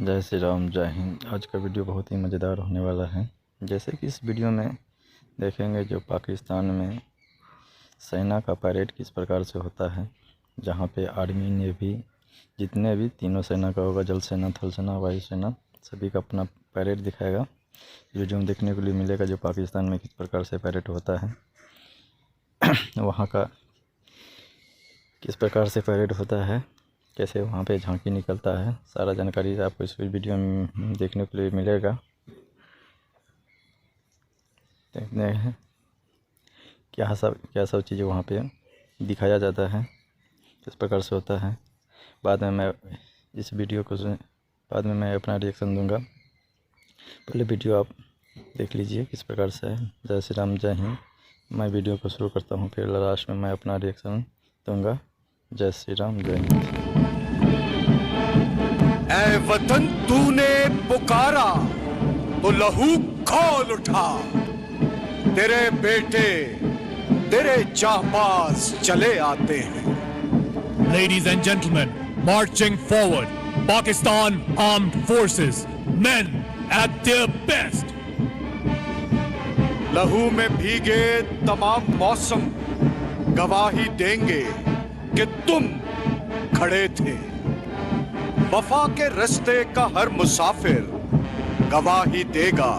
जय श्री राम, जय हिंद। आज का वीडियो बहुत ही मज़ेदार होने वाला है। जैसे कि इस वीडियो में देखेंगे जो पाकिस्तान में सेना का परेड किस प्रकार से होता है, जहां पे आर्मी नेवी जितने भी तीनों सेना का होगा, जल सेना, थल सेना, वायु सेना, सभी का अपना परेड दिखाएगा। वीडियो में देखने के लिए मिलेगा जो पाकिस्तान में किस प्रकार से परेड होता है वहाँ का किस प्रकार से परेड होता है, कैसे वहाँ पे झांकी निकलता है, सारा जानकारी आपको इस वीडियो में देखने के लिए मिलेगा। देखते हैं क्या सब चीज़ें वहाँ पे दिखाया जाता है, किस प्रकार से होता है। बाद में मैं इस वीडियो को बाद में मैं अपना रिएक्शन दूंगा। पहले वीडियो आप देख लीजिए किस प्रकार से है। जय श्री राम, जय हिंद। मैं वीडियो को शुरू करता हूँ, फिर लास्ट में मैं अपना रिएक्शन दूंगा। जय श्री राम, जय हिंद। ऐ वतन तूने पुकारा तो लहू खौल उठा, तेरे बेटे तेरे जांबाज चले आते हैं। Ladies and gentlemen, marching forward, Pakistan Armed Forces, men at their best. लहू में भीगे तमाम मौसम गवाही देंगे कि तुम खड़े थे। वफा के रास्ते का हर मुसाफिर गवाही देगा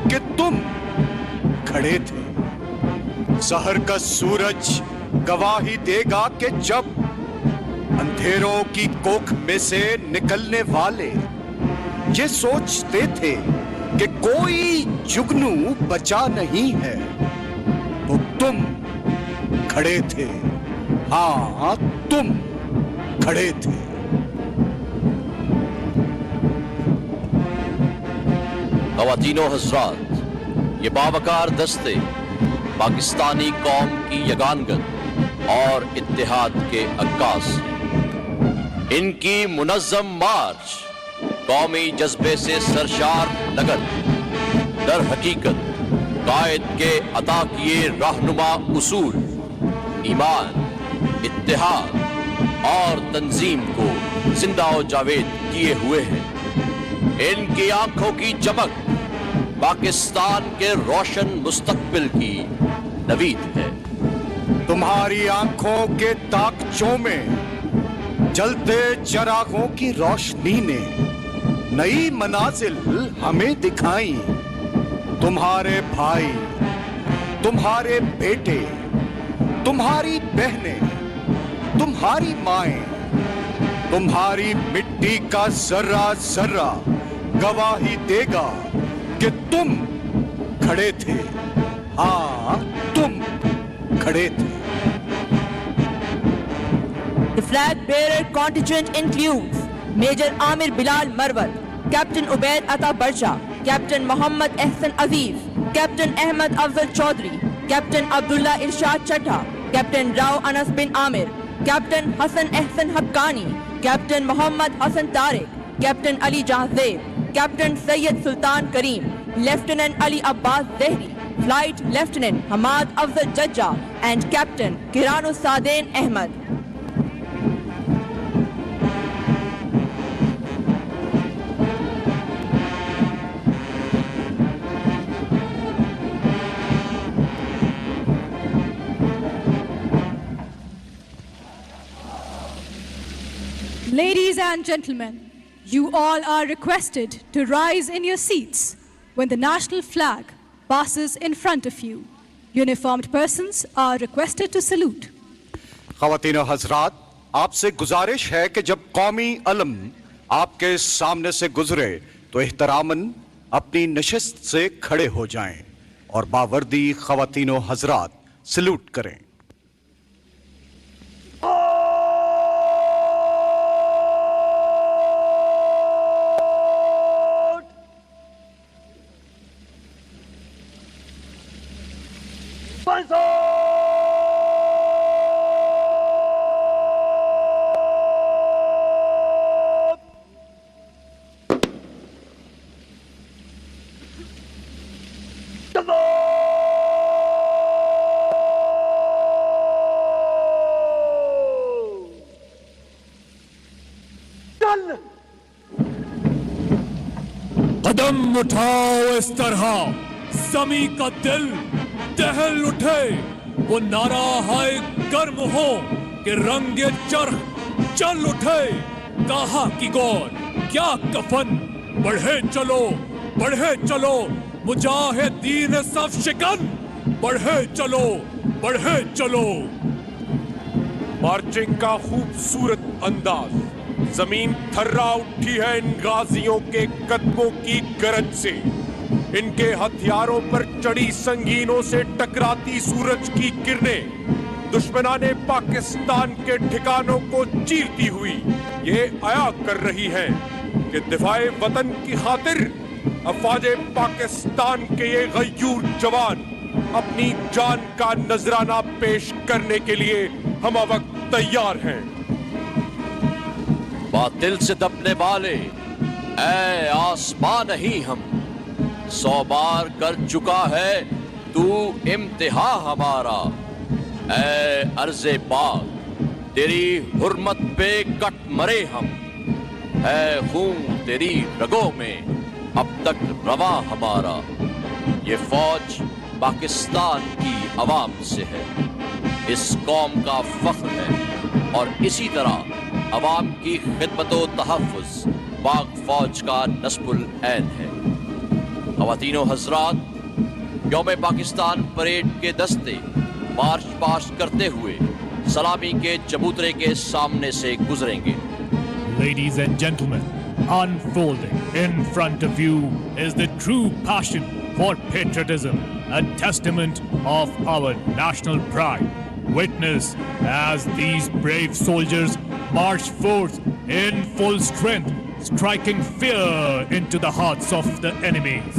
कि तुम खड़े थे। सहर का सूरज गवाही देगा कि जब अंधेरों की कोख में से निकलने वाले ये सोचते थे कि कोई जुगनू बचा नहीं है, तो तुम खड़े थे। हाँ, तुम खड़े थे। ख़वातीनो हज़रात, ये बावकार दस्ते पाकिस्तानी कौम की यगानगत और इत्तेहाद के अक्कास। इनकी मुनज़्ज़म मार्च कौमी जज्बे से सरशार लगन दर हकीकत कायद के अता किए रहनुमा उसूल ईमान, इत्तेहाद और तंजीम को जिंदा और जावेद किए हुए हैं। इनकी आंखों की चमक पाकिस्तान के रोशन मुस्तकबिल की नवीद है। तुम्हारी आंखों के ताकचों में जलते चरागों की रोशनी ने नई मनाजिल हमें दिखाई। तुम्हारे भाई, तुम्हारे बेटे, तुम्हारी बहनें, तुम्हारी माएं, तुम्हारी मिट्टी का जर्रा जर्रा गवाही देगा कि तुम खड़े थे। हाँ, तुम खड़े थे। The flag bearer contingent includes Major Amir Bilal Marwat, Captain Ubaid Ata Barsha, Captain Muhammad Ehsan Aziz, Captain Ahmad Afzal Chaudhry, Captain Abdullah Irshad Chattha, Captain Rao Anas bin Amir, Captain Hassan Ehsan Haqqani, Captain Muhammad Hassan Tariq, Captain Ali Jahzeb, Captain Sayyid Sultan Kareem, Lieutenant Ali Abbas Zehri, Flight Lieutenant Hamad Afzal Jajja, and Captain Kiranu Saden Ahmad. Ladies and gentlemen, you all are requested to rise in your seats when the national flag passes in front of you. Uniformed persons are requested to salute. ख़वातीनो हज़रात, आपसे गुजारिश है कि जब कौमी अलम आपके सामने से गुजरे तो एहतरामन अपनी नशिस्त से खड़े हो जाएं और बावर्दी ख़वातीनो हज़रात सल्यूट करें। कदम उठाओ इस तरह समी का दिल दहल उठे, वो नारा हाय गर्म हो कि रंगे चरख चल उठे। कहा की गौर क्या कफन, बढ़े चलो मुजाहिदीन सफ शिकन, बढ़े चलो। मार्चिंग का खूबसूरत अंदाज, जमीन थर्रा उठी है इन गाजियों के कदमों की गरज से। इनके हथियारों पर चढ़ी संगीनों से टकराती सूरज की किरणें दुश्मनाने पाकिस्तान के ठिकानों को चीरती हुई ये आया कर रही हैं कि दिफाए वतन की खातिर अफवाजे पाकिस्तान के ये गयूर जवान अपनी जान का नजराना पेश करने के लिए हम वक्त तैयार हैं। बातिल से दबने वाले ऐ आसमां नहीं हम, 100 बार कर चुका है तू इम्तिहा हमारा। ऐ अर्ज़े पाक तेरी हुर्मत पे कट मरे हम, है खून तेरी रगों में अब तक रवा हमारा। ये फौज पाकिस्तान की आवाम से है, इस कौम का फख्र है और इसी तरह आवाम की खिदमतो तहफ़्फ़ुज़ पाक फौज का नस्बुल ऐन है। ख़वातीनो हज़रात, यौम पाकिस्तान परेड के दस्ते मार्च पास्ट करते हुए सलामी के चबूतरे के सामने से गुजरेंगे। Ladies and gentlemen, unfolding in front of you is the true passion for patriotism, a testament of our national pride. Witness as these brave soldiers march forth in full strength, striking fear into the hearts of the enemies.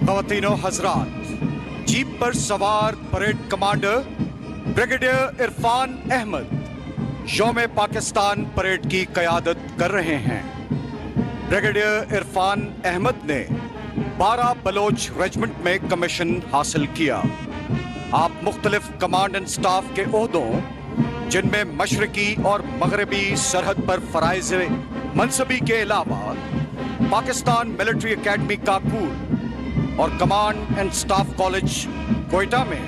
ख़वातीनो Hazrat, jeep पर सवार parade commander brigadier Irfan Ahmed यौम Pakistan parade की क़यादत कर रहे हैं। Brigadier Irfan Ahmad ने 12 Bloch regiment में commission हासिल किया। आप मुख्तलिफ कमांड एंड स्टाफ के ओहदों, जिनमें मशरकी और मगरबी सरहद पर फ़राइज़ मनसबी के अलावा पाकिस्तान मिलिट्री एकेडमी काकूल और command and staff college Quetta में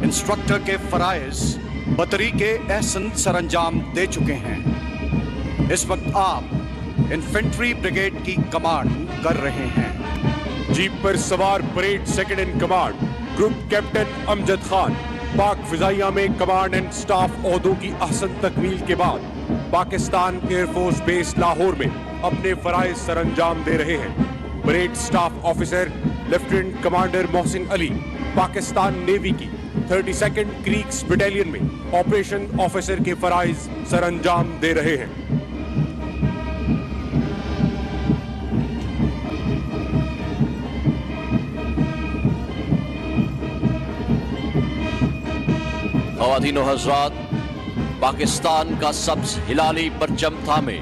इंस्ट्रक्टर के फ़राइज़ बतरीके एहसन सरअंजाम दे चुके हैं। इस वक्त आप इन्फेंट्री ब्रिगेड की कमांड कर रहे हैं। जीप पर सवार parade second in command group captain Amjad Khan पाक फिजाइया में कमांड एंड स्टाफ ओहदों की अहसन तकमील के बाद पाकिस्तान एयरफोर्स बेस लाहौर में अपने फ़राइज़ सरअंजाम दे रहे हैं। Parade staff officer lieutenant commander Mohsin Ali Pakistan navy की 32nd क्रीक्स बटालियन में ऑपरेशन ऑफिसर के फ़राइज़ सरअंजाम दे रहे हैं। ख़वातीनो हज़रात, पाकिस्तान का सब्ज़ हिलाली परचम थामे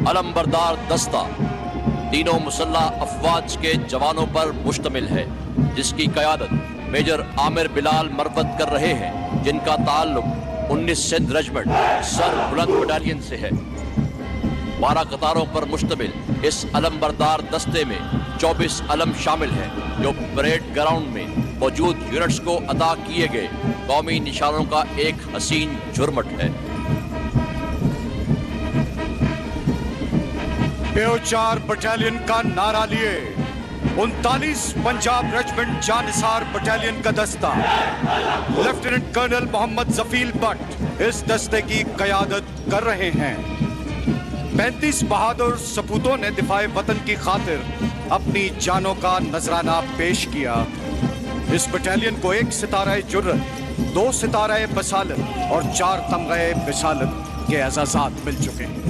अलंबरदार दस्ता तीनों मुसल्लह अफवाज के जवानों पर मुश्तमिल है, जिसकी क़यादत मेजर आमिर बिलाल मरवत कर रहे हैं, जिनका ताल्लुक 19 सिंध रेजिमेंट सर बुलंद बटालियन से है। 12 कतारों पर मुश्तमिल इस अलंबरदार दस्ते में 24 अलम शामिल हैं, जो परेड ग्राउंड में मौजूद यूनिट्स को अता किए गए कौमी निशानों का एक हसीन झुरमट है। PO4 बटालियन का नारा लिए 39 पंजाब रेजिमेंट जानिसार बटालियन का दस्ता लेफ्टिनेंट कर्नल मोहम्मद जफील भट्ट इस दस्ते की क़यादत कर रहे हैं। 35 बहादुर सपूतों ने दिफाए वतन की खातिर अपनी जानों का नजराना पेश किया। इस बटालियन को 1 सितारा जुर्रत, 2 सितारा बसालत और 4 तमग़े बिसालत के एजाज़ात मिल चुके हैं।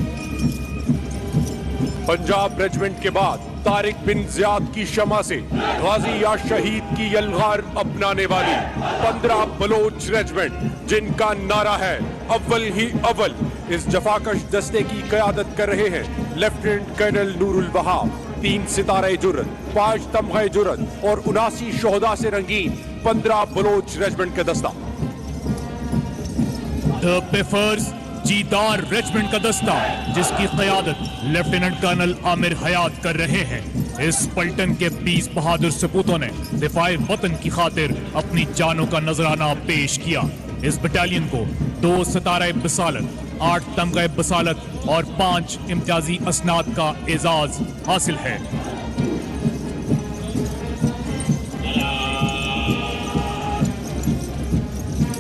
पंजाब रेजिमेंट के बाद तारिक बिन ज़ियाद की शमा से गाजी या शहीद की यलगार अपनाने वाली 15 बलोच रेजिमेंट, जिनका नारा है अव्वल ही अव्वल, इस जफाकश दस्ते की क़यादत कर रहे हैं लेफ्टिनेंट कर्नल नूरुल वहाब, 3 सितारे जुर्रत, 5 तमग़े जुर्रत और 79 शोहदा से रंगीन 15 बलोच रेजिमेंट का दस्ता। The Biffers जीदार रेजिमेंट का दस्ता जिसकी क़यादत लेफ्टिनेंट कर्नल आमिर हयात कर रहे हैं। इस पलटन के 20 बहादुर सपूतों ने दिफाए वतन की खातिर अपनी जानों का नजराना पेश किया। इस बटालियन को 2 सितारा बसालत, 8 तमगा बसालत और 5 इम्तियाजी असनाद का एजाज हासिल है।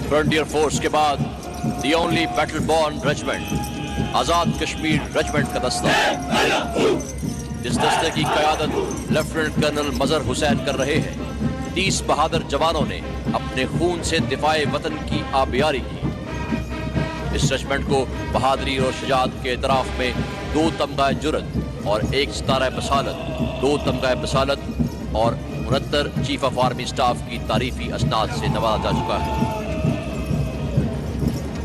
फ्रंटियर फोर्स के बाद the only battle born regiment Azad Kashmir regiment का दस्ता, जिस दस्ते की क़यादत लेफ्टिनेंट कर्नल मजहर हुसैन कर रहे हैं। 30 बहादुर जवानों ने अपने खून से दिफाए वतन की आबियारी की। इस रेजिमेंट को बहादुरी और शुजाअत के इतराफ में 2 तमगा जुरत और 1 सितारा बसालत, 2 तमगा बसालत और 69 चीफ ऑफ आर्मी स्टाफ की तारीफी असनाद से नवाजा जा चुका है।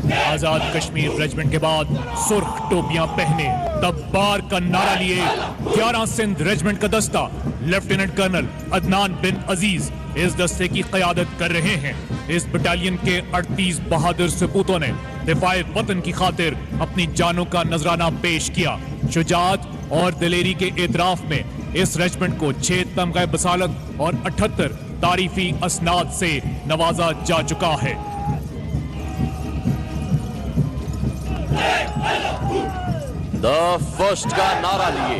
आजाद कश्मीर रेजिमेंट के बाद सुर्ख टोपियां पहने तब्बार का नारा लिए 11 सिंध रेजिमेंट का दस्ता लेफ्टिनेंट कर्नल अदनान बिन अजीज इस दस्ते की क़यादत कर रहे हैं। इस बटालियन के 38 बहादुर सपूतों ने दिफाए वतन की खातिर अपनी जानों का नजराना पेश किया। शुजाअत और दिलेरी के एतराफ में इस रेजिमेंट को 6 तमगा बसालत और 78 तारीफी असनाद से नवाजा जा चुका है। द फर्स्ट का नारा लिए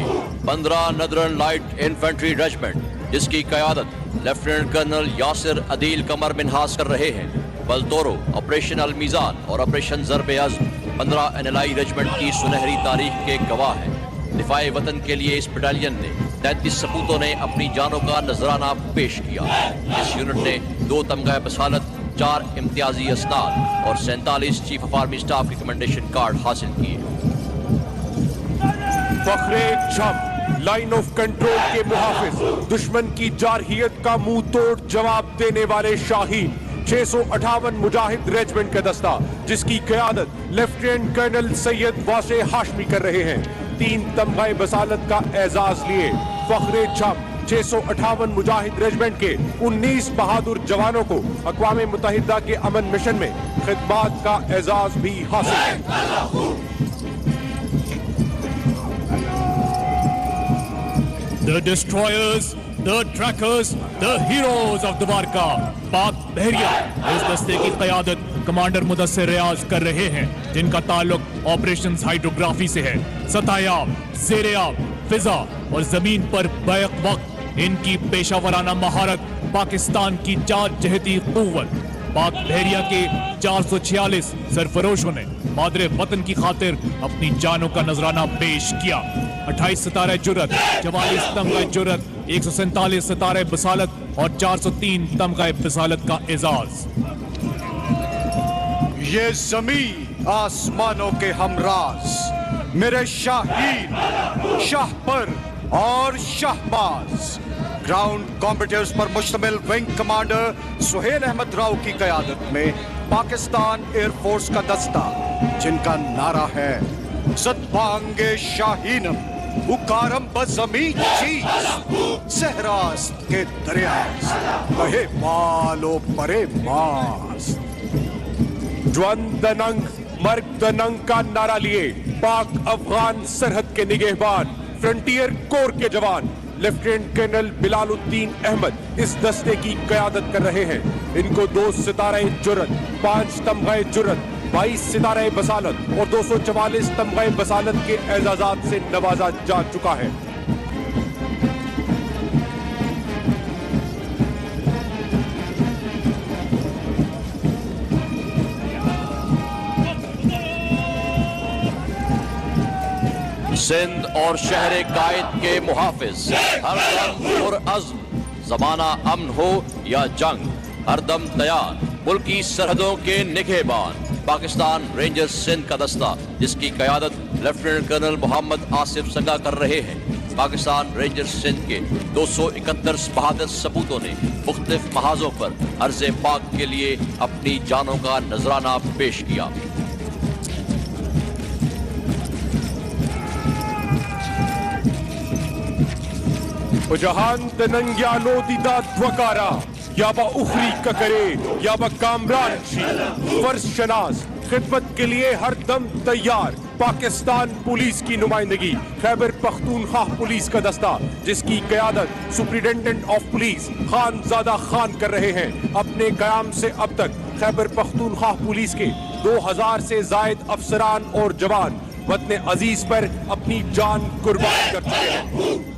15 नदरन लाइट इन्फेंट्री रेजिमेंट, जिसकी क़यादत लेफ्टिनेंट कर्नल यासिर अदील कमर मिन्हास कर रहे हैं। बलतोरो, ऑपरेशन अलमीज़ान और ऑपरेशन ज़र्ब-ए-अज़्म 15 एनएलआई रेजिमेंट की सुनहरी तारीख के गवाह हैं। दिफाए वतन के लिए इस बटालियन ने 33 सपूतों ने अपनी जानों का नजराना पेश किया। इस यूनिट ने 2 तमगा बसालत, 4 इम्तियाजी असनाद और 47 चीफ ऑफ आर्मी स्टाफ के कमेंडेशन कार्ड हासिल किए। फखरे जम लाइन ऑफ कंट्रोल के मुहाफिज, दुश्मन की जारहियत का मुंह तोड़ जवाब देने वाले शाहीन 658 मुजाहिद रेजिमेंट का दस्ता, जिसकी क़यादत लेफ्टिनेंट कर्नल सैयद वासे हाशमी कर रहे हैं। 3 तमगा बसालत का एजाज लिए फखरे जम 658 मुजाहिद रेजिमेंट के 19 बहादुर जवानों को अक़वाम मुत्तहिदा के अमन मिशन में खिदमात का एजाज भी हासिल है। The destroyers, the trackers, the heroes of Dwarka, पाक बहरिया इस दस्ते की क़यादत कमांडर मुदस्सिर रियाज कर रहे हैं, जिनका ताल्लुक ऑपरेशंस हाइड्रोग्राफी से है। सतायाब, ज़ेर-ए-आब, फिजा और जमीन पर बैक वक्त इनकी पेशावराना महारत पाकिस्तान की 4 जहती क़ुव्वत पाक बहरिया के 446 सरफरोशों ने मादरे वतन की खातिर अपनी जानों का नजराना पेश किया। 28 सितारे जुरत, 44 तमगा जुरत, 147 सितारे बसालत और 403 तमगा बसालत का एजाज। ये जमीन आसमानों के हमराज मेरे शाहीन, शाहपर और शाहबाज ग्राउंड कॉम्बेटिव्स पर मुश्तमिल विंग कमांडर सुहेल अहमद राव की क़यादत में पाकिस्तान एयरफोर्स का दस्ता, जिनका नारा है सतबांगे शाहीनम उकारम बज़मी चीज सहरास्त के दरियाज कहे बालो परे मास। ज्वंदनंग मर्दनंग का नारा लिए पाक अफगान सरहद के निगहबान फ्रंटियर कोर के जवान लेफ्टिनेंट कर्नल बिलालुद्दीन अहमद इस दस्ते की क़यादत कर रहे हैं। इनको 2 सितारे जुरत, 5 तमगा जुरत, 22 सितारे बसालत और 244 तमगा बसालत के एजाजात से नवाजा जा चुका है। सिंध और शहरे कायद के मुहाफिज हरदम और अज़्म, ज़माना अमन हो या जंग, हरदम तैयार मुल्की सरहदों के निगहबान पाकिस्तान रेंजर्स सिंध का दस्ता, जिसकी क़यादत लेफ्टिनेंट कर्नल मोहम्मद आसिफ संगा कर रहे हैं। पाकिस्तान रेंजर्स सिंध के 271 बहादुर सपूतों ने मुख्तलिफ महाजों पर अर्ज़े पाक के लिए अपनी जानों का नजराना पेश किया। जहान तनंग्यानो दीदा द्वकारा या बा उखरी ककरे या बा कामरान शी फर्ज शनास खिदमत के लिए हर दम तैयार पाकिस्तान पुलिस की नुमाइंदगी खैबर पख्तूनख्वा पुलिस का दस्ता, जिसकी क़यादत superintendent of police Khanzada Khan कर रहे हैं। अपने क़याम से अब तक खैबर पख्तूनख्वा पुलिस के 2000 से जायद अफसरान और जवान वतन अजीज पर अपनी जान कुर्बान कर चुके हैं।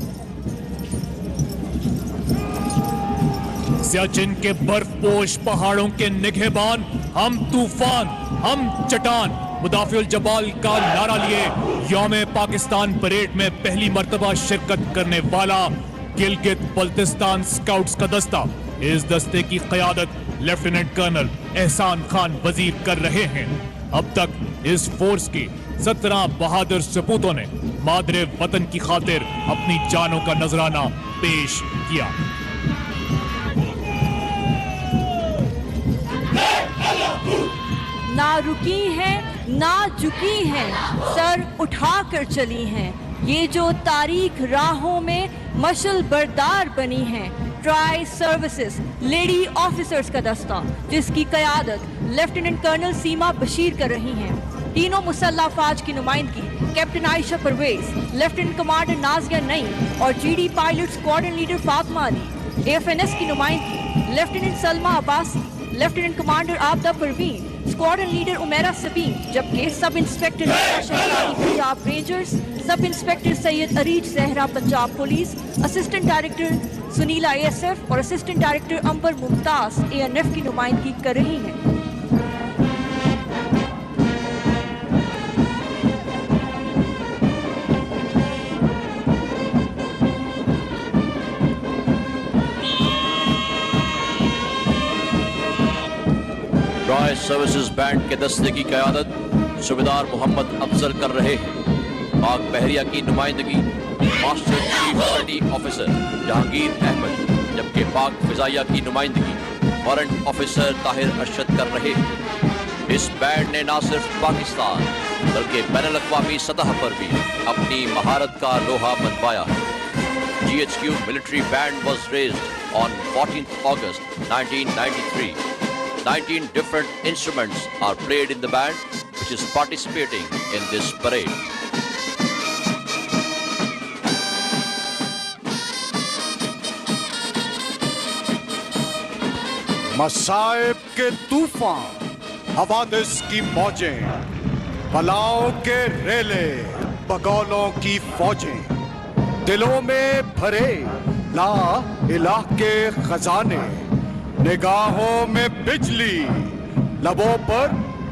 सियाचिन के बर्फपोश पहाड़ों के निगहबान, हम तूफान, हम चट्टान, मुदाफिउल जबाल का नारा लिए यौम पाकिस्तान परेड में पहली मर्तबा शिरकत करने वाला गिलगित बल्तिस्तान स्काउट्स का दस्ता। इस दस्ते की क़यादत लेफ्टिनेंट कर्नल एहसान खान वजीर कर रहे हैं। अब तक इस फोर्स के 17 बहादुर सपूतों ने मादरे वतन की खातिर अपनी जानों का नजराना पेश किया। ना रुकी हैं, ना झुकी हैं, सर उठा कर चली हैं। ये जो तारीख राहों में मशल बरदार बनी हैं। ट्राई सर्विसेज लेडी ऑफिसर्स का दस्ता, जिसकी क़यादत लेफ्टिनेंट कर्नल सीमा बशीर कर रही हैं। तीनों मुसल्लह फ़ौज की नुमाइंदगी captain Ayesha Pervez, lieutenant commander Nazia Naeem और GD pilot squadron leader Fatima Ali. AFNS की नुमाइंदगी lieutenant Salma Abbasi, lieutenant commander Abida Parveen, squadron leader Umaira Sabeen, जबकि sub inspector Shahzadi Punjab rangers, sub inspector Syed Areej Zahra Punjab police, assistant director Sunila ASF और assistant director Amber Mumtaz ANF की नुमाइंदगी कर रही हैं। ट्राई सर्विसेज बैंड के दस्ते की क़यादत सूबेदार मोहम्मद अफजल कर रहे हैं। पाक बहरिया की नुमाइंदगी मास्टर चीफ पेटी ऑफिसर जहांगीर अहमद, जबकि पाक फिजाइया की नुमाइंदगी वारंट ऑफिसर ताहिर अरशद कर रहे हैं। इस बैंड ने न सिर्फ पाकिस्तान बल्कि बैनुल-अक़वामी सतह पर भी अपनी महारत का लोहा मनवाया है। GHQ military band was raised on 14th August 1993. 19 different instruments are played in the band, which is participating in this parade. मसाइब के तूफान, हवादिस की मौजें, बलाओं के रेले, बगौलों की फौजें, दिलों में भरे ला इलाह के खजाने, निगाहों में बिजली, लबों पर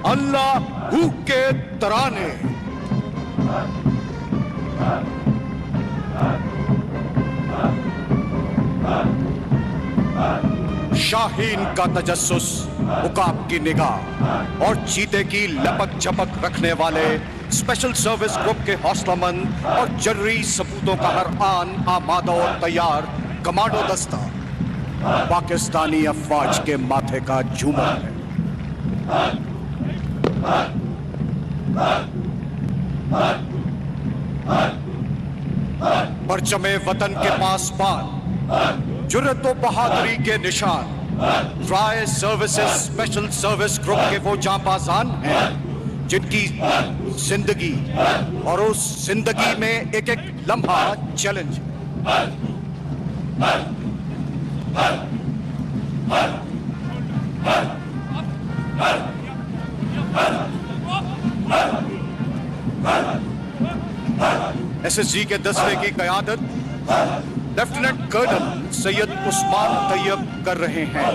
अल्लाह हू के तराने। शाहीन का तजस्सुस, उकाब की निगाह और चीते की लपक झपक रखने वाले स्पेशल सर्विस ग्रुप के हौसलामंद और जर्री सपूतों का हर आन आमादा और तैयार कमांडो दस्ता पाकिस्तानी अफवाज के माथे का झूमर है। परचमे वतन के पास पान, जुर्रत व बहादुरी के निशान, tri services special service group के वो जांबाजान हैं जिनकी जिंदगी और उस जिंदगी में एक एक लम्हा चैलेंज। SSG के दस्ते की क़यादत लेफ्टिनेंट कर्नल सैयद उस्मान तैयब कर रहे हैं।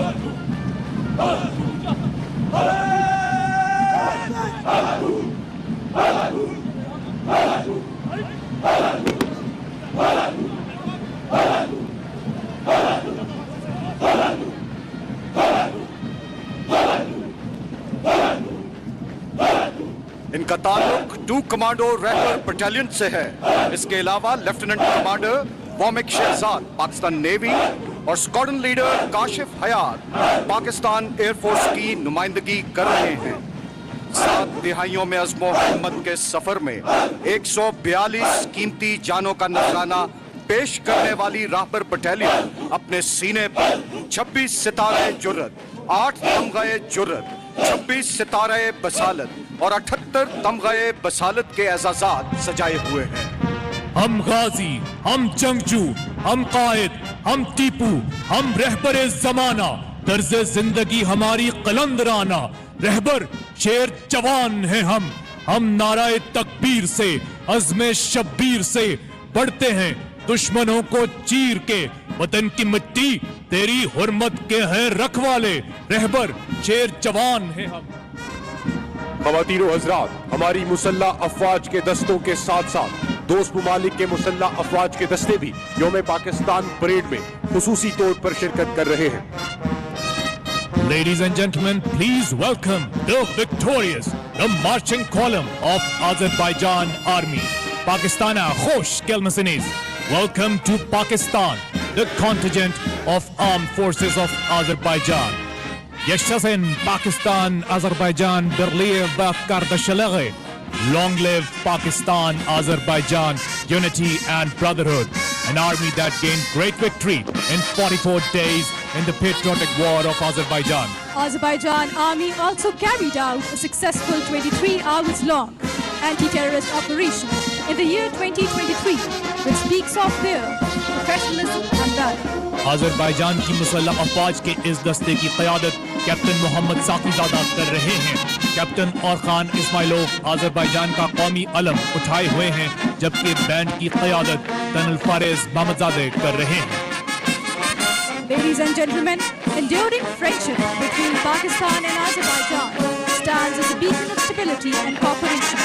इनका ताल्लुक 2 कमांडो रैपर बटालियन से है। इसके अलावा lieutenant commander Wamiq Shahzad Pakistan navy और squadron leader Kashif Hayat Pakistan air force की नुमाइंदगी कर रहे हैं। 7 दिहाइयों में अज़्मो हिम्मत के सफर में 142 कीमती जानों का नजराना पेश करने वाली राहबर बटालियन अपने सीने पर 26 सितारे जुर्रत, 8 तमग़े जुर्रत, 26 सितारे बसालत और 78 तमग़े बसालत के एजाज़ात सजाए हुए हैं। हम गाजी, हम जंगजू, हम कायद, हम टीपू, हम रहबरे जमाना, तर्ज़े जिंदगी हमारी कलंदराना, रहबर शेर जवान है हम नाराए तकबीर से, अज़्मे शब्बीर से बढ़ते हैं दुश्मनों को चीर के, वतन की मिट्टी तेरी हुर्मत के हैं रखवाले, रहबर शेर जवान है हम। ख़वातीनो हज़रात, हमारी मुसल्ला अफ़वाज के दस्तों के साथ साथ दोस्त मुमालिक के मुसल्ला अफ़वाज के दस्ते भी योम पाकिस्तान परेड में खुसूसी तौर पर शिरकत कर रहे हैं। Ladies and gentlemen, please welcome the victorious, the marching column of Azerbaijan Army. Pakistana Khosh Kelmasiniz. Welcome to Pakistan, the contingent of Armed Forces of Azerbaijan. Yashasin Pakistan, Azerbaijan, Berlier, Bakardashalaghe. Long live Pakistan, Azerbaijan, unity and brotherhood. An army that gained great victory in 44 days in the patriotic war of Azerbaijan. Azerbaijan army also carried out a successful 23 hours long anti-terrorist operation in the year 2023, which speaks of their professionalism and valor. Azerbaijan की मुसल्लह अफ़वाज के इस दस्ते की क़यादत captain Mohammad साक़ीज़ादा कर रहे हैं। Captain और Khan इस्माइलोव Azerbaijan का कौमी अलम उठाए हुए हैं, जबकि बैंड की क़यादत कर्नल फारेज़ महमदज़ादे कर रहे हैं। Ladies and gentlemen, enduring friendship between Pakistan and Azerbaijan stands as a beacon of stability and cooperation.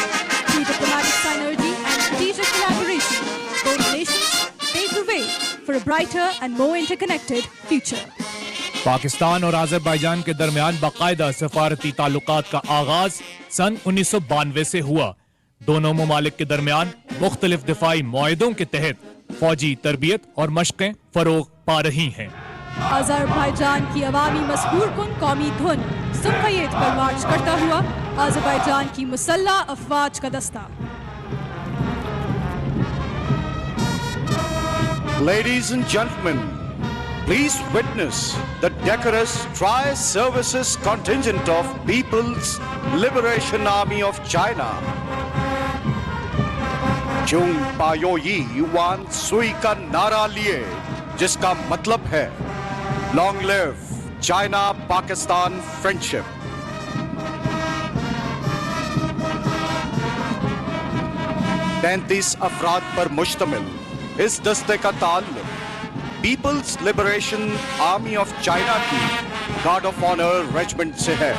Through diplomatic synergy and strategic collaboration, both nations pave the way for a brighter and more interconnected future. Pakistan और Azerbaijan के दरमियान बाकायदा सफारती ताल्लुकात का आगाज सन 1992 से हुआ। दोनों ममालिक के दरमियान मुख्तलिफ दिफाई मुआहिदों के तहत फौजी तरबियत और मशक़ें फ़रोग़ पा रही हैं। आज़रबाईजान की अवामी मसहूर कुन कौमी धुन सुबह पर मार्च करता हुआ आज़रबाईजान की मुसल्लह अफ़वाज का दस्ता। Ladies and gentlemen, please witness the decorous Tri-Services contingent of People's Liberation Army of China. Chung Payo Yi Yuan Sui का नारा लिए, जिसका मतलब है Long live China Pakistan friendship. तैंतीस अफराद पर मुश्तमिल इस दस्ते का ताल्लुक People's Liberation Army of China की गार्ड ऑफ ऑनर रेजिमेंट से है।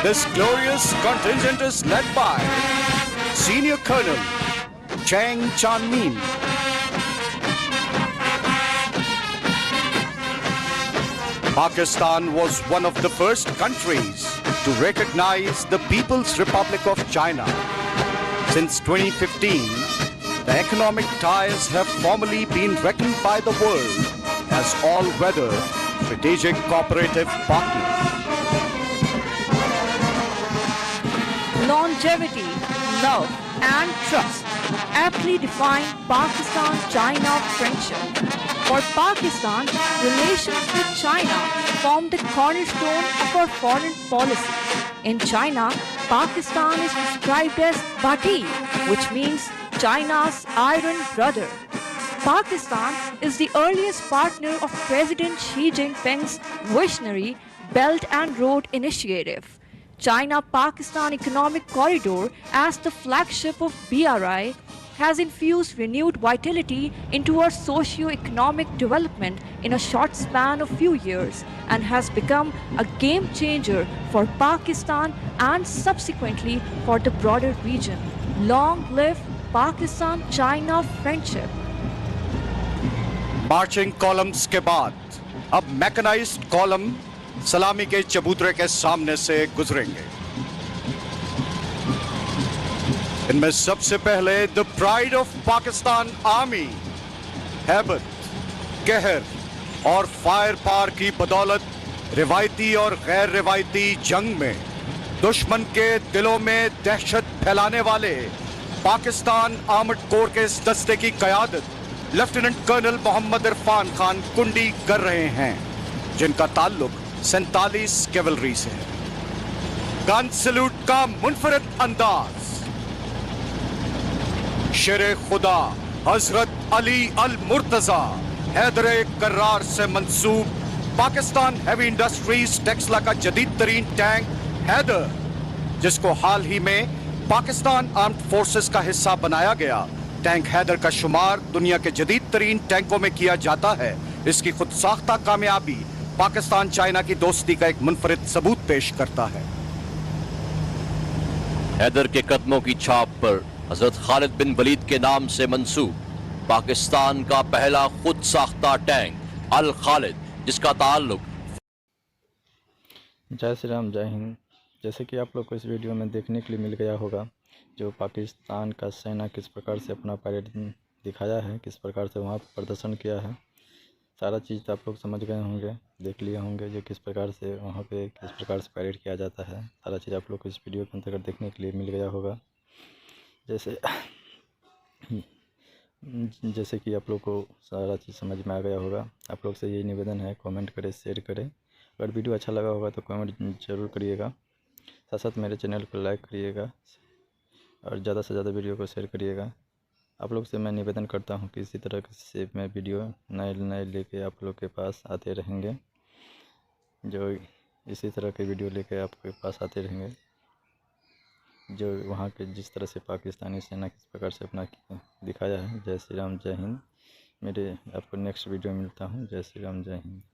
This glorious contingent is led by Senior Colonel Cheng Chanmin. Pakistan was one of the first countries to recognize the People's Republic of China. Since 2015, the economic ties have formally been reckoned by the world as all-weather strategic cooperative partners. Longevity, love, and trust aptly define Pakistan-China friendship. For Pakistan, relations with China form the cornerstone of our foreign policy. In China, Pakistan is described as Bati, which means China's iron brother. Pakistan is the earliest partner of President Xi Jinping's visionary Belt and Road Initiative. China-Pakistan Economic Corridor, as the flagship of BRI, has infused renewed vitality into our socio-economic development in a short span of few years and has become a game changer for Pakistan and subsequently for the broader region. Long live Pakistan-China friendship. Marching columns के बाद अब mechanised column सलामी के चबूतरे के सामने से गुजरेंगे। इनमें सबसे पहले the pride of Pakistan army, हैबत, कहर और फायर पावर की बदौलत रिवायती और गैर रिवायती जंग में दुश्मन के दिलों में दहशत फैलाने वाले पाकिस्तान आर्मड कोर के इस दस्ते की क़यादत लेफ्टिनेंट कर्नल मोहम्मद इरफान खान कुंडी कर रहे हैं। जिनका ताल्लुक 47 कैवलरी से है। गन सैल्यूट का मुनफरिद अंदाज शेरे खुदा हजरत अली अल मुर्तजा हैदर कर्रार से मंसूब पाकिस्तान हैवी इंडस्ट्रीज टेक्सला का जदीद तरीन टैंक हैदर, जिसको हाल ही में पाकिस्तान आर्म्ड फोर्सेस का हिस्सा बनाया गया। टैंक हैदर का शुमार दुनिया के जदीद तरीन टैंकों में किया जाता है। इसकी खुद साख्ता कामयाबी पाकिस्तान चाइना की दोस्ती का एक मुनफरिद सबूत पेश करता है। हैदर के कदमों की छाप पर हजरत खालिद बिन वलीद के नाम से मंसूब पाकिस्तान का पहला खुद साख्ता टैंक अल खालिद, जिसका ताल्लुक। जय श्री राम, जय हिंद। जैसे कि आप लोग को इस वीडियो में देखने के लिए मिल गया होगा जो पाकिस्तान का सेना किस प्रकार से अपना परेड दिखाया है, किस प्रकार से वहाँ प्रदर्शन किया है, सारा चीज़ तो आप लोग समझ गए होंगे, देख लिए होंगे जो किस प्रकार से वहाँ पे किस प्रकार से परेड किया जाता है। सारा चीज़ आप लोग को इस वीडियो के अंतर्गत देखने के लिए मिल गया होगा। जैसे कि आप लोग को सारा चीज़ समझ में आ गया होगा। आप लोग से यही निवेदन है, कमेंट करें, शेयर करें। अगर वीडियो अच्छा लगा होगा तो कमेंट ज़रूर करिएगा। साथ साथ मेरे चैनल को लाइक करिएगा और ज़्यादा से ज़्यादा वीडियो को शेयर करिएगा। आप लोग से मैं निवेदन करता हूँ कि इसी तरह से मैं वीडियो नए लेके आप लोग के पास आते रहेंगे, जो इसी तरह के वीडियो लेके आपके पास आते रहेंगे, जो वहाँ के जिस तरह से पाकिस्तानी सेना किस प्रकार से अपना दिखाया है। जय श्री राम, जय हिंद। मेरे आपको नेक्स्ट वीडियो में मिलता हूँ। जय श्री राम, जय हिंद।